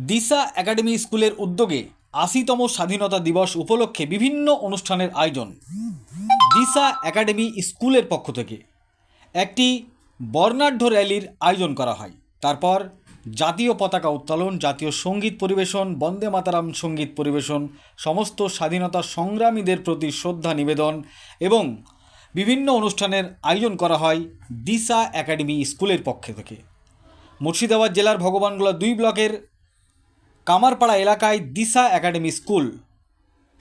দিশা academy স্কুলের উদ্যোগে ৮০তম স্বাধীনতা দিবস উপলক্ষে বিভিন্ন অনুষ্ঠানের আয়োজন। দিশা একাডেমি স্কুলের পক্ষ থেকে একটি বর্ণাঢ্য র্যালির আয়োজন করা হয়। তারপর জাতীয় পতাকা উত্তোলন, জাতীয় সঙ্গীত পরিবেশন, বন্দে মাতারাম সঙ্গীত পরিবেশন, সমস্ত স্বাধীনতা সংগ্রামীদের প্রতি শ্রদ্ধা নিবেদন এবং বিভিন্ন অনুষ্ঠানের আয়োজন করা হয় দিশা একাডেমি স্কুলের পক্ষ থেকে। মুর্শিদাবাদ জেলার ভগবানগোলা ২ ব্লকের কামারপাড়া এলাকায় দিশা একাডেমি স্কুল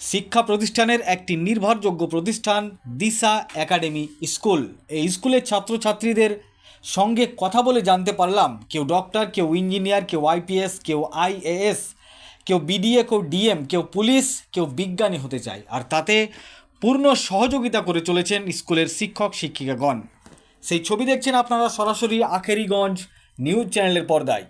শিক্ষা প্রতিষ্ঠানের একটি নির্ভরযোগ্য প্রতিষ্ঠান দিশা একাডেমি স্কুল। এই স্কুলের ছাত্রছাত্রীদের সঙ্গে কথা বলে জানতে পারলাম কেউ ডক্টর, কেউ ইঞ্জিনিয়ার, কেউ আইপিএস, কেউ আইএএস, কেউ বিডিএ, কেউ ডিএম, কেউ পুলিশ, কেউ বিজ্ঞানী হতে চায়। আর তাতে পূর্ণ সহযোগিতা করে চলেছেন স্কুলের শিক্ষক শিক্ষিকাগণ। সেই ছবি দেখছেন আপনারা সরাসরি আখেরিগঞ্জ নিউজ চ্যানেলের পর্দায়।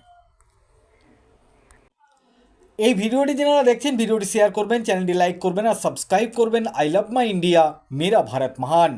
এই ভিডিওটি যারা দেখছেন ভিডিওটি শেয়ার করবেন, চ্যানেলটি লাইক করবেন আর সাবস্ক্রাইব করবেন। আই লাভ মাই ইন্ডিয়া, মেরা ভারত মহান।